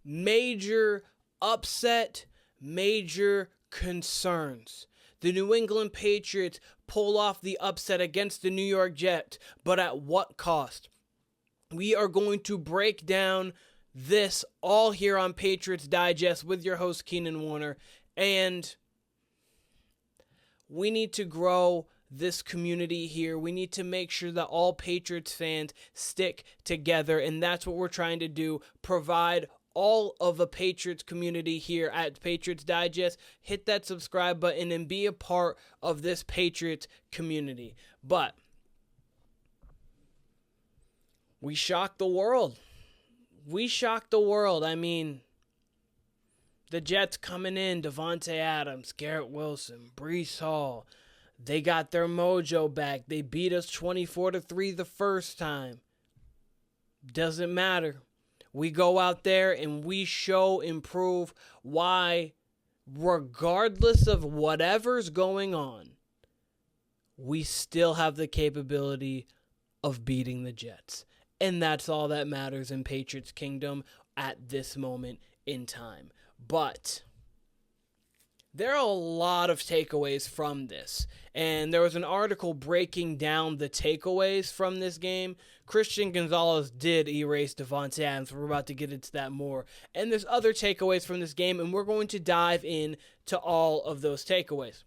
major upset, major concerns. The New England Patriots pull off the upset against the New York Jets, but at what cost? We are going to break down this all here on Patriots Digest with your host Keenan Warner, and we need to grow this community here. We need to make sure that all Patriots fans stick together, and that's what we're trying to do, provide all of a Patriots community here at Patriots Digest. Hit that subscribe button and be a part of this Patriots community. But we shocked the world. I mean, the Jets coming in, Davante Adams, Garrett Wilson, Breece Hall. They got their mojo back. They beat us 24-3 the first time. Doesn't matter. We go out there and we show and prove why, regardless of whatever's going on, we still have the capability of beating the Jets. And that's all that matters in Patriots Kingdom at this moment in time. But there are a lot of takeaways from this. And there was an article breaking down the takeaways from this game. Christian Gonzalez did erase Davante Adams. We're about to get into that more. And there's other takeaways from this game, and we're going to dive in to all of those takeaways.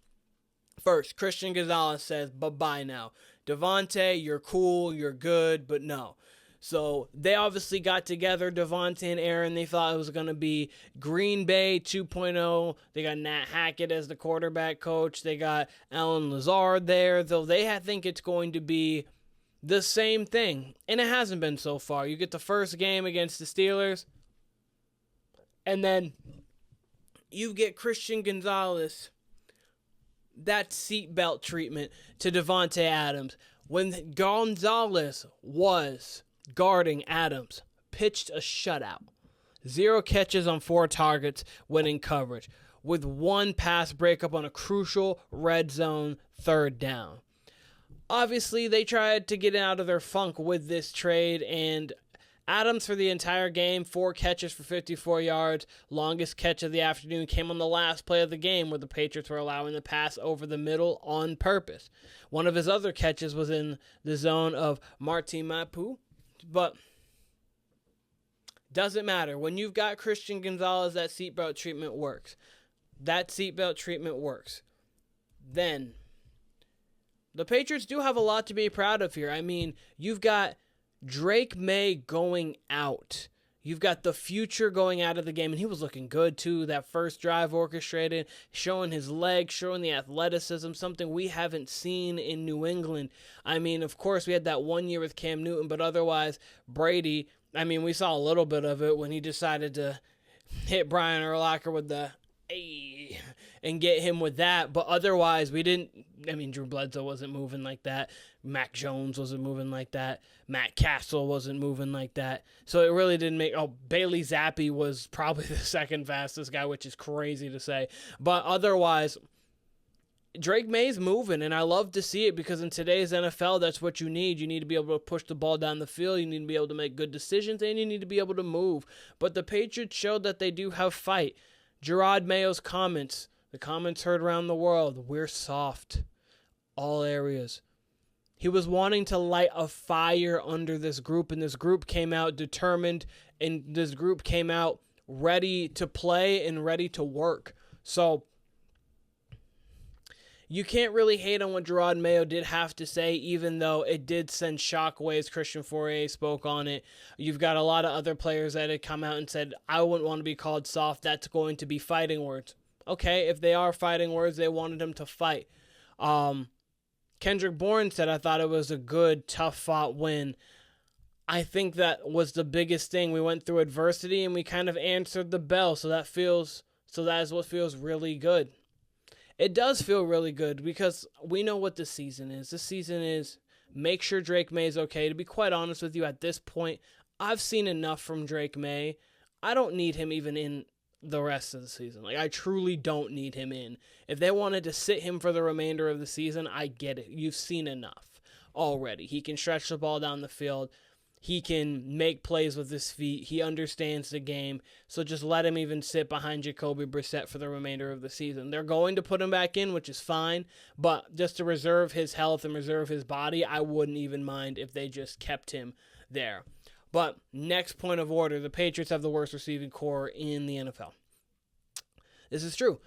First, Christian Gonzalez says, bye-bye now. Davante, you're cool, you're good, but no. So they obviously got together, Davante and Aaron. They thought it was going to be Green Bay 2.0. They got Nat Hackett as the quarterback coach. They got Alan Lazard there, though they think it's going to be the same thing. And it hasn't been so far. You get the first game against the Steelers, and then you get Christian Gonzalez, that seatbelt treatment to Davante Adams. When Gonzalez was guarding Adams, pitched a shutout. 0 catches on 4 targets when in coverage, with 1 pass breakup on a crucial red zone 3rd down. Obviously, they tried to get out of their funk with this trade, and Adams for the entire game, 4 catches for 54 yards. Longest catch of the afternoon came on the last play of the game where the Patriots were allowing the pass over the middle on purpose. One of his other catches was in the zone of Martin Mapu. But doesn't matter. When you've got Christian Gonzalez, that seatbelt treatment works. Then the Patriots do have a lot to be proud of here. I mean, you've got Drake Maye going out. You've got the future going out of the game, and he was looking good too. That first drive orchestrated, showing his legs, showing the athleticism, something we haven't seen in New England. I mean, of course, we had that 1 year with Cam Newton, but otherwise, Brady, I mean, we saw a little bit of it when he decided to hit Brian Urlacher with the "ay" and get him with that, but otherwise, we didn't. I mean, Drew Bledsoe wasn't moving like that. Mac Jones wasn't moving like that. Matt Castle wasn't moving like that. So it really didn't make... Oh, Bailey Zappi was probably the second fastest guy, which is crazy to say. But otherwise, Drake Maye's moving, and I love to see it because in today's NFL, that's what you need. You need to be able to push the ball down the field. You need to be able to make good decisions, and you need to be able to move. But the Patriots showed that they do have fight. Jarrod Mayo's comments, the comments heard around the world, we're soft. All areas. He was wanting to light a fire under this group, and this group came out determined, and this group came out ready to play and ready to work. So you can't really hate on what Jarrod Mayo did have to say, even though it did send shockwaves. Christian Fourier spoke on it. You've got a lot of other players that had come out and said, I wouldn't want to be called soft. That's going to be fighting words. Okay, if they are fighting words, they wanted him to fight. Kendrick Bourne said, I thought it was a good, tough-fought win. I think that was the biggest thing. We went through adversity, and we kind of answered the bell, so that is what feels really good. It does feel really good because we know what this season is. This season is make sure Drake Maye is okay. To be quite honest with you, at this point, I've seen enough from Drake Maye. I don't need him even in the rest of the season. Like, I truly don't need him in. If they wanted to sit him for the remainder of the season, I get it. You've seen enough already. He can stretch the ball down the field. He can make plays with his feet. He understands the game. So just let him even sit behind Jacoby Brissett for the remainder of the season. They're going to put him back in, which is fine. But just to reserve his health and reserve his body, I wouldn't even mind if they just kept him there. But next point of order, the Patriots have the worst receiving core in the NFL. This is true.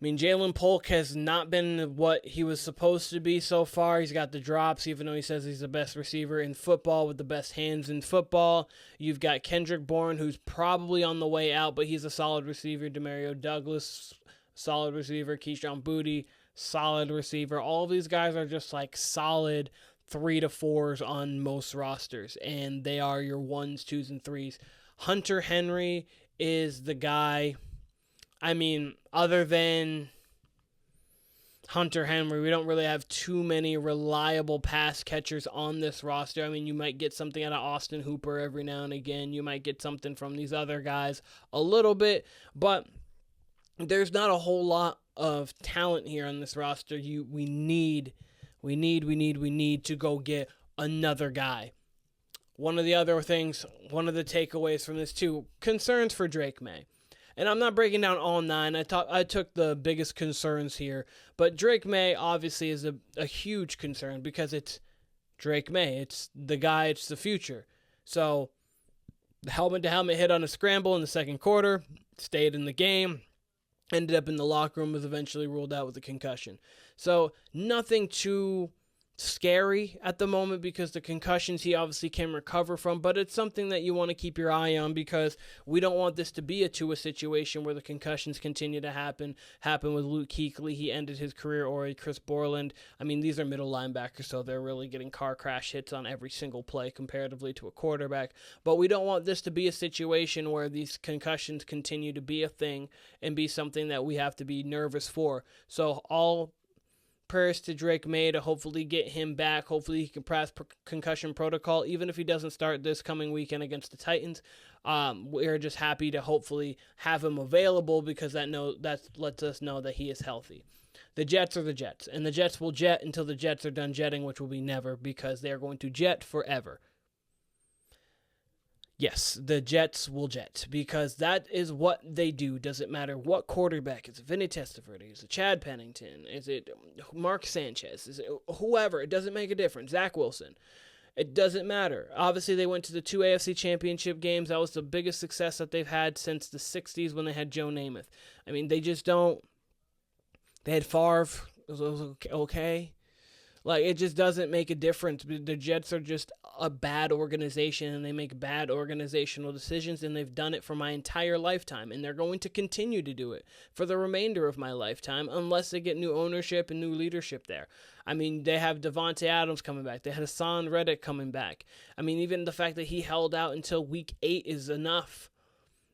I mean, Jalen Polk has not been what he was supposed to be so far. He's got the drops, even though he says he's the best receiver in football with the best hands in football. You've got Kendrick Bourne, who's probably on the way out, but he's a solid receiver. Demario Douglas, solid receiver. Keyshawn Boutte, solid receiver. All of these guys are just like solid 3 to 4s on most rosters, and they are your 1s, 2s, and 3s. Hunter Henry is the guy. I mean, other than Hunter Henry, we don't really have too many reliable pass catchers on this roster. I mean, you might get something out of Austin Hooper every now and again. You might get something from these other guys a little bit, but there's not a whole lot of talent here on this roster. We need to go get another guy. One of the takeaways from this too, concerns for Drake Maye. And I'm not breaking down all 9. I took the biggest concerns here. But Drake Maye obviously is a huge concern because it's Drake Maye. It's the guy, it's the future. So the helmet-to-helmet hit on a scramble in the second quarter, stayed in the game, ended up in the locker room, was eventually ruled out with a concussion. So nothing too scary at the moment because the concussions he obviously can recover from, but it's something that you want to keep your eye on because we don't want this to be a situation where the concussions continue to happen with Luke Kuechly. He ended his career, or Chris Borland. I mean, these are middle linebackers, so they're really getting car crash hits on every single play comparatively to a quarterback, but we don't want this to be a situation where these concussions continue to be a thing and be something that we have to be nervous for. So all prayers to Drake Maye to hopefully get him back. Hopefully he can pass concussion protocol, even if he doesn't start this coming weekend against the Titans. We're just happy to hopefully have him available because that lets us know that he is healthy. The Jets are the Jets, and the Jets will jet until the Jets are done jetting, which will be never, because they are going to jet forever. Yes, the Jets will jet because that is what they do. Doesn't matter what quarterback. Is it Vinny Testaverde? Is it Chad Pennington? Is it Mark Sanchez? Is it whoever? It doesn't make a difference. Zach Wilson. It doesn't matter. Obviously, they went to the 2 AFC championship games. That was the biggest success that they've had since the 60s when they had Joe Namath. I mean, they just don't. They had Favre. It was okay. Like, it just doesn't make a difference. The Jets are just a bad organization, and they make bad organizational decisions, and they've done it for my entire lifetime, and they're going to continue to do it for the remainder of my lifetime unless they get new ownership and new leadership there. I mean, they have Devontae Adams coming back. They had Hassan Reddick coming back. I mean, even the fact that he held out until week 8 is enough.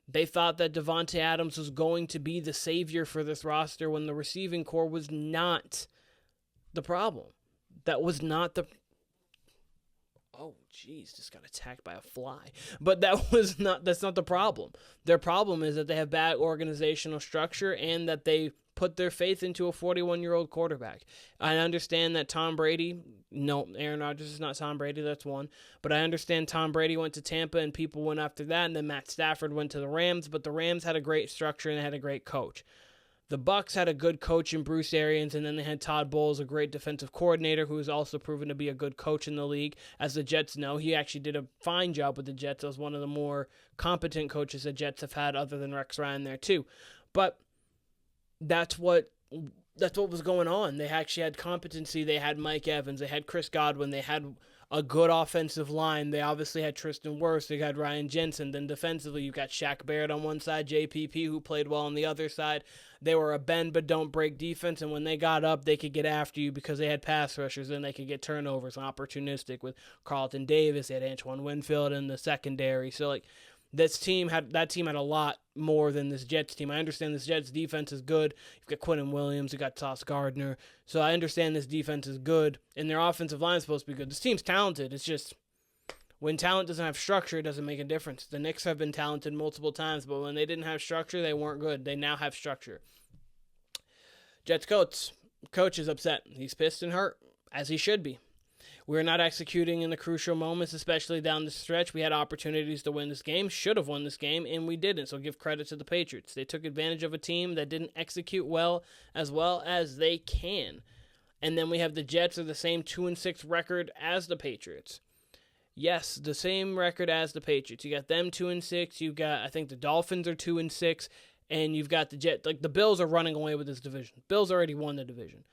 They thought that Devontae Adams was going to be the savior for this roster when the receiving core was not the problem. That was not the... Oh, jeez, just got attacked by a fly. But that's not the problem. Their problem is that they have bad organizational structure and that they put their faith into a 41-year-old quarterback. I understand that Tom Brady... No, Aaron Rodgers is not Tom Brady, that's one. But I understand Tom Brady went to Tampa and people went after that, and then Matt Stafford went to the Rams, but the Rams had a great structure and they had a great coach. The Bucs had a good coach in Bruce Arians, and then they had Todd Bowles, a great defensive coordinator who has also proven to be a good coach in the league. As the Jets know, he actually did a fine job with the Jets. He was one of the more competent coaches the Jets have had other than Rex Ryan there too. But that's what was going on. They actually had competency. They had Mike Evans. They had Chris Godwin. They had a good offensive line. They obviously had Tristan Wirfs. They had Ryan Jensen. Then defensively, you've got Shaq Barrett on one side, JPP, who played well on the other side. They were a bend but don't break defense, and when they got up, they could get after you because they had pass rushers, and they could get turnovers and opportunistic with Carlton Davis. They had Antoine Winfield in the secondary. So, like, that team had a lot more than this Jets team. I understand this Jets defense is good. You've got Quinnen Williams, you've got Sauce Gardner. So I understand this defense is good, and their offensive line is supposed to be good. This team's talented. It's just when talent doesn't have structure, it doesn't make a difference. The Knicks have been talented multiple times, but when they didn't have structure, they weren't good. They now have structure. Jets coach is upset. He's pissed and hurt, as he should be. We're not executing in the crucial moments, especially down the stretch. We had opportunities to win this game, should have won this game, and we didn't. So give credit to the Patriots. They took advantage of a team that didn't execute well as they can. And then we have the Jets are the same 2-6 record as the Patriots. Yes, the same record as the Patriots. You got them 2-6. You got, I think the Dolphins are 2-6, and you've got the Jets. Like, the Bills are running away with this division. Bills already won the division.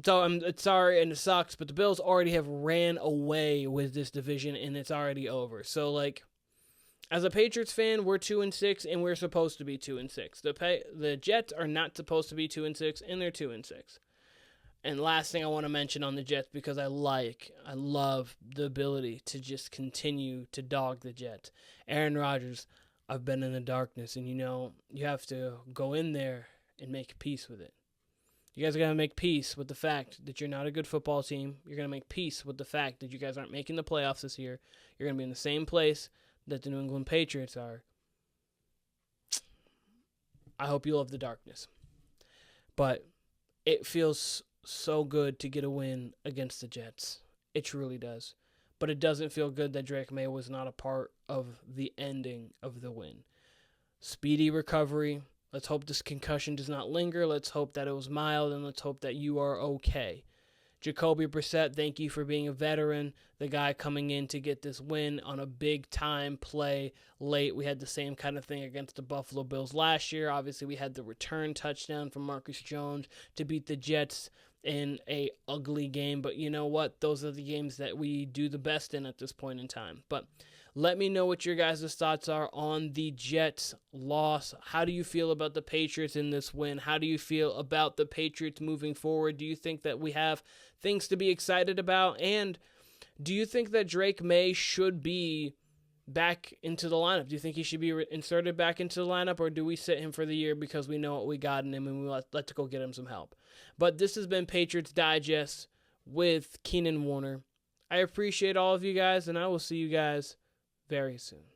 So I'm sorry, and it sucks, but the Bills already have ran away with this division, and it's already over. So, like, as a Patriots fan, we're 2-6, and we're supposed to be 2-6. The Jets are not supposed to be 2-6, and they're 2-6. And last thing I want to mention on the Jets, because I love the ability to just continue to dog the Jets. Aaron Rodgers, I've been in the darkness, and you have to go in there and make peace with it. You guys are going to make peace with the fact that you're not a good football team. You're going to make peace with the fact that you guys aren't making the playoffs this year. You're going to be in the same place that the New England Patriots are. I hope you love the darkness. But it feels so good to get a win against the Jets. It truly does. But it doesn't feel good that Drake Maye was not a part of the ending of the win. Speedy recovery. Let's hope this concussion does not linger. Let's hope that it was mild, and let's hope that you are okay. Jacoby Brissett, thank you for being a veteran, the guy coming in to get this win on a big-time play late. We had the same kind of thing against the Buffalo Bills last year. Obviously, we had the return touchdown from Marcus Jones to beat the Jets in a ugly game. But you know what? Those are the games that we do the best in at this point in time. But let me know what your guys' thoughts are on the Jets loss. How do you feel about the Patriots in this win? How do you feel about the Patriots moving forward? Do you think that we have things to be excited about? And do you think that Drake Maye should be back into the lineup? Do you think he should be inserted back into the lineup, or do we sit him for the year because we know what we got in him and we let's go get him some help? But this has been Patriots Digest with Keenan Warner. I appreciate all of you guys, and I will see you guys very soon.